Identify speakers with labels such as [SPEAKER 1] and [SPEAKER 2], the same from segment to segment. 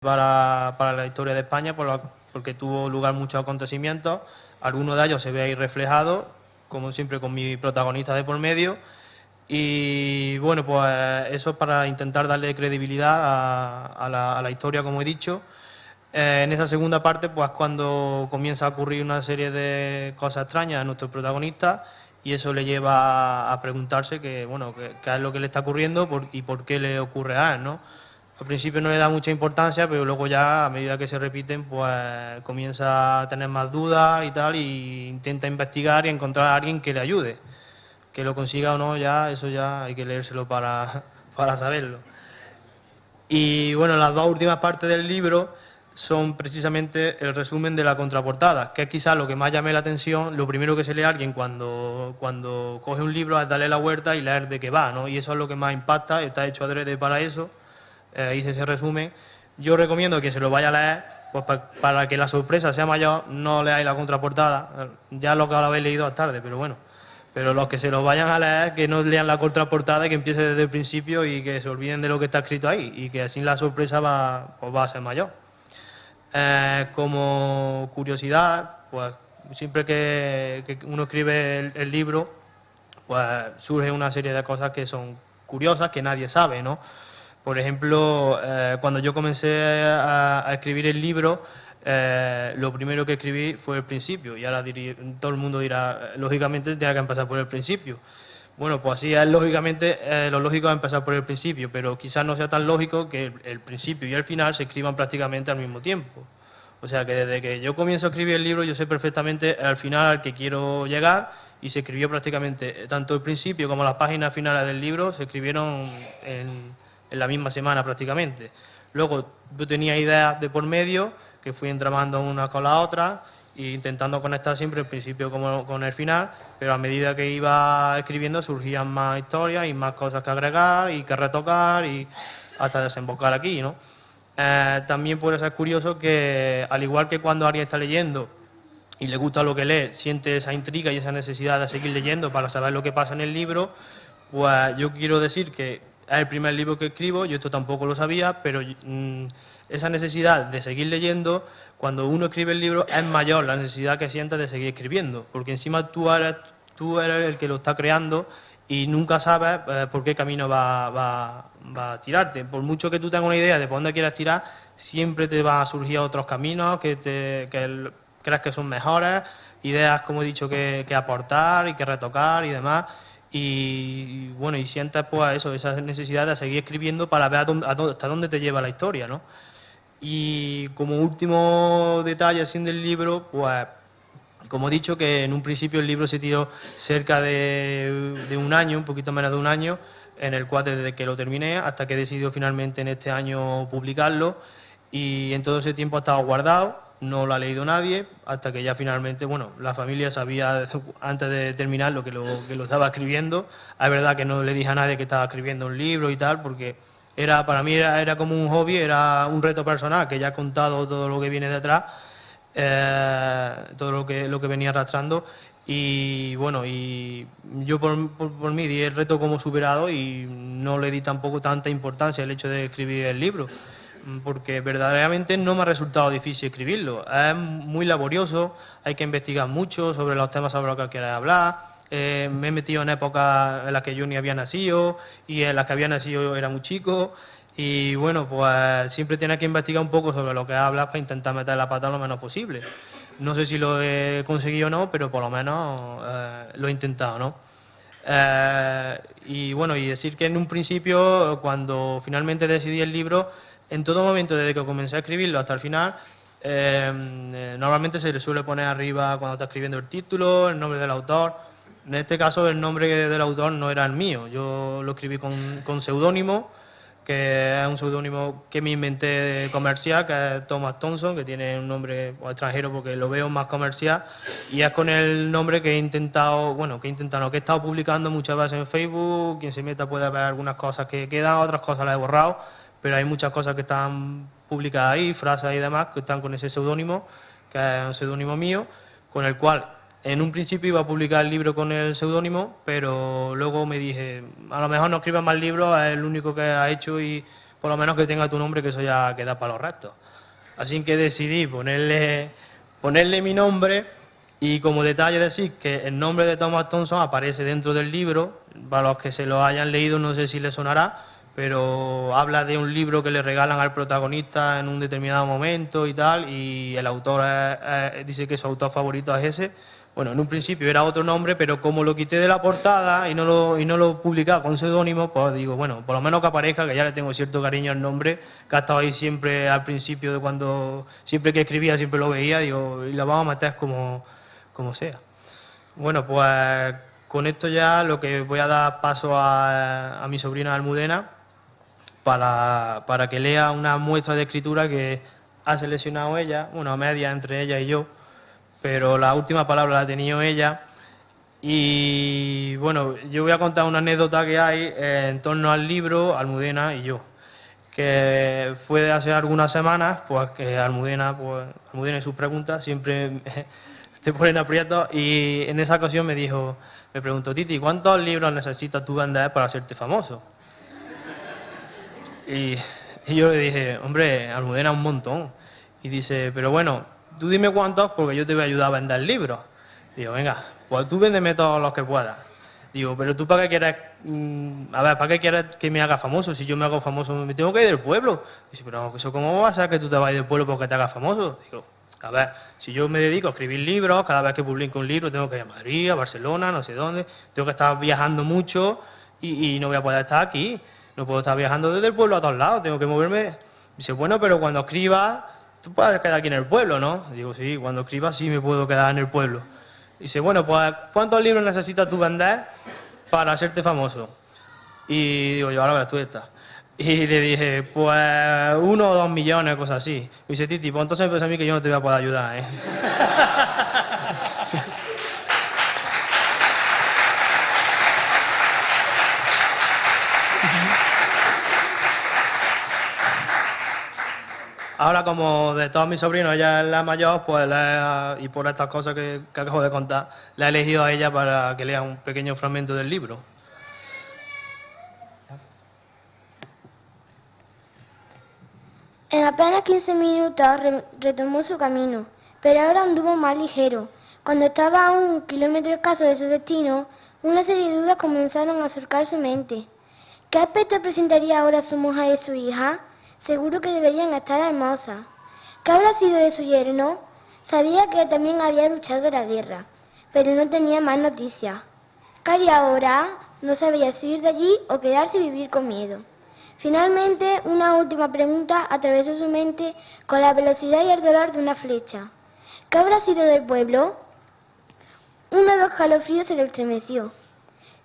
[SPEAKER 1] para la historia de España porque tuvo lugar muchos acontecimientos. Algunos de ellos se ve ahí reflejados, como siempre con mi protagonista de por medio. Y bueno, pues eso es para intentar darle credibilidad a la historia, como he dicho. En esa segunda parte, pues cuando comienza a ocurrir una serie de cosas extrañas a nuestro protagonista y eso le lleva a preguntarse bueno, qué es lo que le está ocurriendo y por qué le ocurre a él, ¿no? Al principio no le da mucha importancia, pero luego ya a medida que se repiten, pues comienza a tener más dudas y tal, y intenta investigar y encontrar a alguien que le ayude. Que lo consiga o no, ya eso ya hay que leérselo para saberlo. Y bueno, las dos últimas partes del libro son precisamente el resumen de la contraportada, que es quizás lo que más llame la atención. Lo primero que se lee a alguien cuando coge un libro es darle la vuelta y leer de qué va, ¿no? Y eso es lo que más impacta, está hecho adrede para eso, hice ese resumen. Yo recomiendo que se lo vaya a leer, pues para que la sorpresa sea mayor, no leáis la contraportada, ya lo que ahora habéis leído es tarde, pero bueno. Pero los que se lo vayan a leer, que no lean la contraportada y que empiece desde el principio y que se olviden de lo que está escrito ahí y que así la sorpresa pues va a ser mayor. Como curiosidad, pues siempre que uno escribe el libro, pues surge una serie de cosas que son curiosas, que nadie sabe, ¿no? Por ejemplo, cuando yo comencé a escribir el libro, lo primero que escribí fue el principio, y ahora todo el mundo dirá, lógicamente tiene que empezar por el principio. Bueno, pues así es lógicamente, lo lógico es empezar por el principio, pero quizás no sea tan lógico que el principio y el final se escriban prácticamente al mismo tiempo. O sea que desde que yo comienzo a escribir el libro, yo sé perfectamente al final al que quiero llegar, y se escribió prácticamente tanto el principio como las páginas finales del libro se escribieron en la misma semana prácticamente. Luego yo tenía ideas de por medio que fui entramando una con la otra e intentando conectar siempre el principio como con el final, pero a medida que iba escribiendo surgían más historias y más cosas que agregar y que retocar y hasta desembocar aquí, ¿no? También puede ser curioso que, al igual que cuando alguien está leyendo y le gusta lo que lee, siente esa intriga y esa necesidad de seguir leyendo para saber lo que pasa en el libro, pues yo quiero decir que es el primer libro que escribo, yo esto tampoco lo sabía, pero esa necesidad de seguir leyendo, cuando uno escribe el libro, es mayor la necesidad que siente de seguir escribiendo, porque encima tú eres el que lo está creando y nunca sabes por qué camino va a tirarte. Por mucho que tú tengas una idea de por dónde quieras tirar, siempre te van a surgir otros caminos que creas que son mejores, ideas, como he dicho, que aportar y que retocar y demás. Y bueno, y sientes pues eso, esa necesidad de seguir escribiendo para ver hasta dónde te lleva la historia, ¿no? Y como último detalle así del libro, pues como he dicho, que en un principio el libro se tiró cerca de un año, un poquito menos de un año, en el cual desde que lo terminé hasta que he decidido finalmente en este año publicarlo, y en todo ese tiempo ha estado guardado, no lo ha leído nadie, hasta que ya finalmente, bueno, la familia sabía antes de terminar que lo estaba escribiendo. Es verdad que no le dije a nadie que estaba escribiendo un libro y tal, porque para mí era como un hobby, era un reto personal, que ya he contado todo lo que viene detrás, todo lo que venía arrastrando, y bueno, y yo por mí di el reto como superado y no le di tampoco tanta importancia al hecho de escribir el libro, porque verdaderamente no me ha resultado difícil escribirlo. Es muy laborioso, hay que investigar mucho sobre los temas sobre los que quieres hablar. Me he metido en épocas en las que yo ni había nacido y en las que había nacido era muy chico. Y bueno, pues siempre tienes que investigar un poco sobre lo que hablas para intentar meter la pata lo menos posible. No sé si lo he conseguido o no, pero por lo menos lo he intentado, ¿no? Y bueno, y decir que en un principio, cuando finalmente decidí el libro, en todo momento, desde que comencé a escribirlo hasta el final, normalmente se le suele poner arriba, cuando está escribiendo, el título, el nombre del autor. En este caso, el nombre del autor no era el mío, yo lo escribí con seudónimo, que es un seudónimo que me inventé comercial, que es Thomas Thompson, que tiene un nombre extranjero porque lo veo más comercial, y es con el nombre que he intentado, bueno, que he estado publicando muchas veces en Facebook. Quien se meta puede ver algunas cosas que quedan, otras cosas las he borrado, pero hay muchas cosas que están publicadas ahí, frases y demás, que están con ese seudónimo, que es un seudónimo mío, con el cual en un principio iba a publicar el libro con el seudónimo, pero luego me dije, a lo mejor no escribas más libros, es el único que ha hecho, y por lo menos que tenga tu nombre, que eso ya queda para los restos. Así que decidí ponerle mi nombre y como detalle decir que el nombre de Thomas Thompson aparece dentro del libro. Para los que se lo hayan leído no sé si les sonará, pero habla de un libro que le regalan al protagonista en un determinado momento y tal, y el autor dice que su autor favorito es ese. Bueno, en un principio era otro nombre, pero como lo quité de la portada y no lo publicaba con seudónimo, pues digo, bueno, por lo menos que aparezca, que ya le tengo cierto cariño al nombre, que ha estado ahí siempre al principio de cuando, siempre que escribía, siempre lo veía, digo, y la vamos a meter como sea. Bueno, pues con esto ya lo que voy a dar paso a mi sobrina Almudena para que lea una muestra de escritura que ha seleccionado ella, bueno, a media entre ella y yo, pero la última palabra la ha tenido ella. Y bueno, yo voy a contar una anécdota que hay en torno al libro, Almudena y yo, que fue de hace algunas semanas, pues que Almudena y sus preguntas siempre te ponen aprietos, y en esa ocasión me preguntó, Titi, ¿cuántos libros necesitas tú vender para hacerte famoso? Y yo le dije, hombre, Almudena, un montón. Y dice, pero bueno, tú dime cuántos porque yo te voy a ayudar a vender libros. Digo, venga, pues tú véndeme todos los que puedas. Digo, pero tú para qué quieres, ¿para qué quieres que me haga famoso? Si yo me hago famoso me tengo que ir del pueblo. Dice, pero eso cómo va a ser que tú te vayas del pueblo porque te hagas famoso. Digo, a ver, si yo me dedico a escribir libros, cada vez que publico un libro tengo que ir a Madrid, a Barcelona, no sé dónde, tengo que estar viajando mucho y no voy a poder estar aquí. No puedo estar viajando desde el pueblo a todos lados, tengo que moverme. Dice, bueno, pero cuando escribas, tú puedes quedar aquí en el pueblo, ¿no? Digo, sí, cuando escribas sí me puedo quedar en el pueblo. Dice, bueno, pues ¿cuántos libros necesitas tú vender para hacerte famoso? Y digo, yo ahora verás tú esta. Y le dije, pues 1 o 2 millones, cosas así. Y dice, Titi, pues entonces me parece a mí que yo no te voy a poder ayudar, ¿eh? Ahora, como de todos mis sobrinos ella es la mayor, pues y por estas cosas que acabo de contar, la he elegido a ella para que lea un pequeño fragmento del libro.
[SPEAKER 2] En apenas 15 minutos retomó su camino, pero ahora anduvo más ligero. Cuando estaba a 1 kilómetro escaso de su destino, una serie de dudas comenzaron a surcar su mente. ¿Qué aspecto presentaría ahora su mujer y su hija? Seguro que deberían estar hermosas. ¿Qué habrá sido de su yerno? Sabía que también había luchado la guerra, pero no tenía más noticias. ¿Qué haría ahora? No sabía si ir de allí o quedarse y vivir con miedo. Finalmente, una última pregunta atravesó su mente con la velocidad y el dolor de una flecha. ¿Qué habrá sido del pueblo? Un nuevo escalofrío se le estremeció.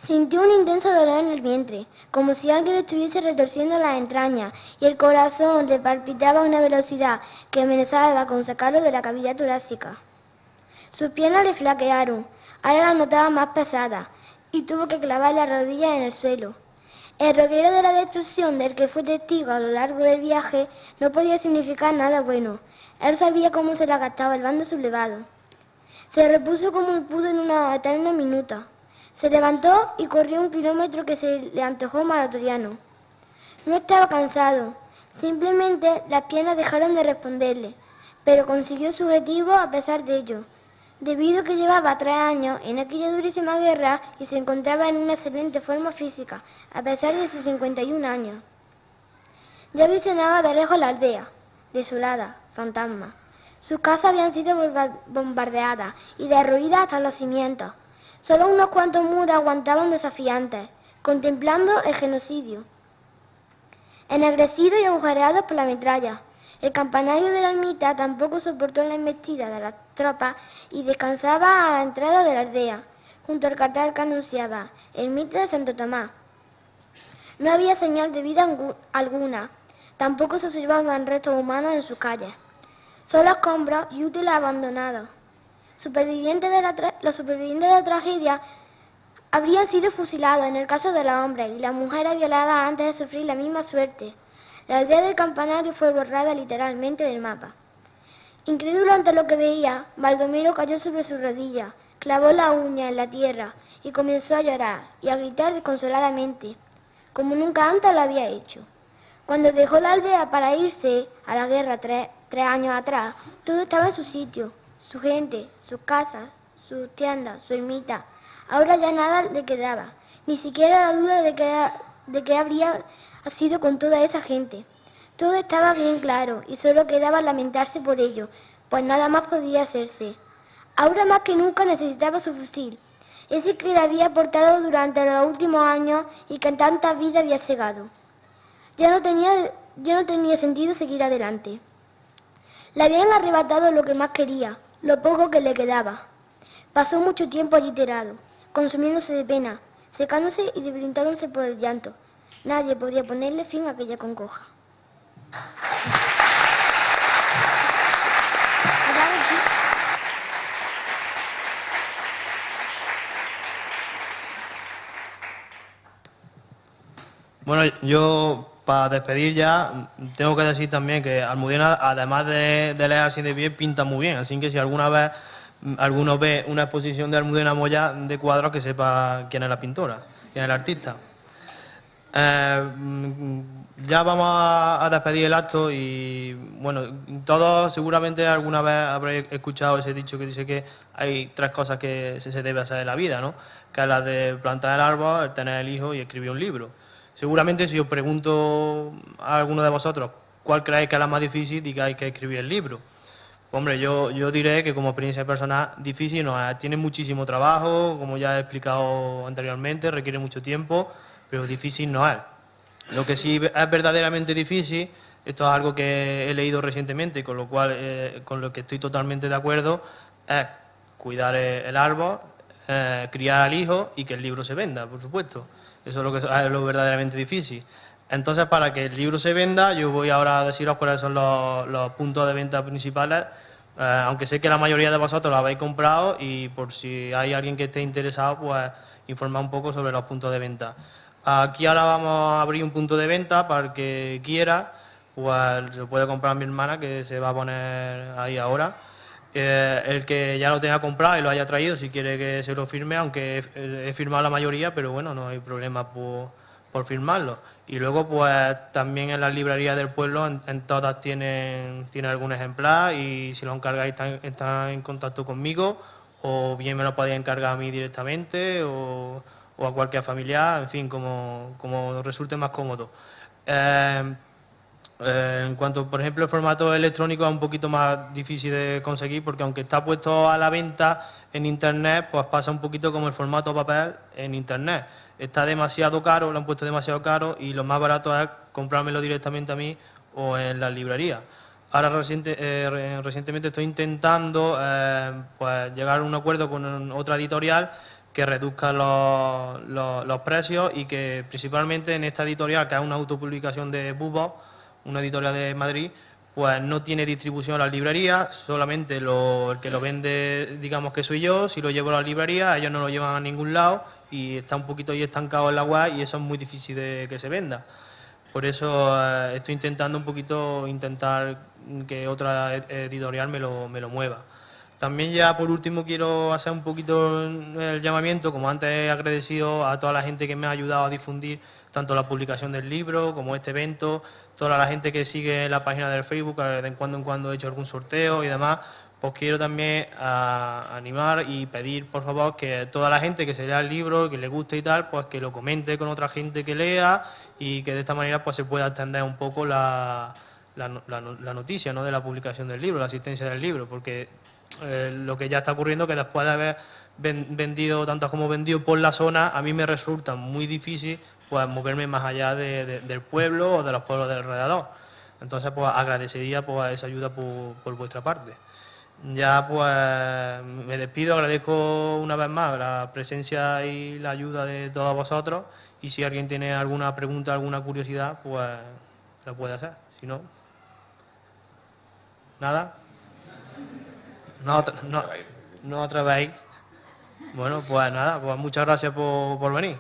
[SPEAKER 2] Sintió un intenso dolor en el vientre, como si alguien le estuviese retorciendo las entrañas, y el corazón le palpitaba a una velocidad que amenazaba con sacarlo de la cavidad torácica. Sus piernas le flaquearon, ahora las notaba más pesadas, y tuvo que clavar las rodillas en el suelo. El reguero de la destrucción del que fue testigo a lo largo del viaje no podía significar nada bueno. Él sabía cómo se la gastaba el bando sublevado. Se repuso como pudo en una eterna minuta. Se levantó y corrió 1 kilómetro que se le antojó maratoriano. No estaba cansado, simplemente las piernas dejaron de responderle, pero consiguió su objetivo a pesar de ello, debido a que llevaba 3 años en aquella durísima guerra y se encontraba en una excelente forma física, a pesar de sus 51 años. Ya visionaba de lejos la aldea, desolada, fantasma. Sus casas habían sido bombardeadas y derruidas hasta los cimientos. Solo unos cuantos muros aguantaban desafiantes, contemplando el genocidio. Ennegrecidos y agujereados por la metralla, el campanario de la ermita tampoco soportó la embestida de las tropas y descansaba a la entrada de la aldea, junto al cartel que anunciaba Ermita de Santo Tomás. No había señal de vida alguna, tampoco se observaban restos humanos en sus calles, solo escombros y útiles abandonados. Los supervivientes de la tragedia habrían sido fusilados en el caso de los hombres y las mujeres violadas antes de sufrir la misma suerte. La aldea del campanario fue borrada literalmente del mapa. Incrédulo ante lo que veía, Baldomero cayó sobre sus rodillas, clavó la uña en la tierra y comenzó a llorar y a gritar desconsoladamente, como nunca antes lo había hecho. Cuando dejó la aldea para irse a la guerra tres años atrás, todo estaba en su sitio, su gente, sus casas, sus tiendas, su ermita. Ahora ya nada le quedaba, ni siquiera la duda de qué habría sido con toda esa gente. Todo estaba bien claro y solo quedaba lamentarse por ello, pues nada más podía hacerse. Ahora más que nunca necesitaba su fusil, ese que le había portado durante los últimos años y que en tantas vidas había cegado. Ya no tenía sentido seguir adelante. Le habían arrebatado lo que más quería, lo poco que le quedaba. Pasó mucho tiempo allí tirado, consumiéndose de pena, secándose y debilitándose por el llanto. Nadie podía ponerle fin a aquella congoja.
[SPEAKER 1] Bueno, yo para despedir ya tengo que decir también que Almudena, además de leer así de bien, pinta muy bien. Así que si alguna vez alguno ve una exposición de Almudena Moya de cuadros, que sepa quién es la pintora, quién es el artista. Ya vamos a despedir el acto y bueno, todos seguramente alguna vez habréis escuchado ese dicho que dice que hay tres cosas que se debe hacer en la vida, ¿no? Que es la de plantar el árbol, el tener el hijo y escribir un libro. Seguramente si os pregunto a alguno de vosotros cuál creéis que es la más difícil, digáis que escribir el libro. Hombre, yo diré que como experiencia personal difícil no es, tiene muchísimo trabajo, como ya he explicado anteriormente, requiere mucho tiempo, pero difícil no es. Lo que sí es verdaderamente difícil, esto es algo que he leído recientemente, con lo cual con lo que estoy totalmente de acuerdo, es cuidar el árbol, criar al hijo y que el libro se venda, por supuesto. Eso es lo verdaderamente difícil. Entonces, para que el libro se venda, yo voy ahora a deciros cuáles son los puntos de venta principales, aunque sé que la mayoría de vosotros lo habéis comprado y por si hay alguien que esté interesado, pues informar un poco sobre los puntos de venta. Aquí ahora vamos a abrir un punto de venta para el que quiera, pues se puede comprar mi hermana, que se va a poner ahí ahora. El que ya lo tenga comprado y lo haya traído, si quiere que se lo firme, aunque he firmado la mayoría, pero bueno, no hay problema por firmarlo. Y luego, pues también en las librerías del pueblo, en todas tienen algún ejemplar y si lo encargáis están en contacto conmigo o bien me lo podéis encargar a mí directamente o a cualquier familiar, en fin, como resulte más cómodo. En cuanto, por ejemplo, el formato electrónico es un poquito más difícil de conseguir porque aunque está puesto a la venta en Internet, pues pasa un poquito como el formato papel en Internet. Está demasiado caro, lo han puesto demasiado caro y lo más barato es comprármelo directamente a mí o en las librerías. Ahora recientemente estoy intentando pues llegar a un acuerdo con otra editorial que reduzca los precios y que principalmente en esta editorial, que es una autopublicación de BookBox, una editorial de Madrid, pues no tiene distribución a las librerías, solamente el que lo vende, digamos que soy yo, si lo llevo a la librería, ellos no lo llevan a ningún lado y está un poquito ahí estancado en la web y eso es muy difícil de que se venda. Por eso estoy intentando intentar que otra editorial me lo mueva. También ya por último quiero hacer un poquito el llamamiento, como antes he agradecido a toda la gente que me ha ayudado a difundir tanto la publicación del libro como este evento, toda la gente que sigue la página del Facebook, de en cuando he hecho algún sorteo y demás, pues quiero también animar y pedir por favor que toda la gente que se lea el libro, que le guste y tal, pues que lo comente con otra gente que lea y que de esta manera pues se pueda extender un poco la noticia, ¿no?, de la publicación del libro, la asistencia del libro, porque lo que ya está ocurriendo que después de haber vendido tantas como vendido por la zona, a mí me resulta muy difícil pues moverme más allá del pueblo o de los pueblos del alrededor. Entonces pues agradecería pues esa ayuda por vuestra parte. Ya pues me despido, agradezco una vez más la presencia y la ayuda de todos vosotros y si alguien tiene alguna pregunta, alguna curiosidad, pues la puede hacer. Si no, nada. No atrevéis. Bueno, pues nada, pues muchas gracias por venir.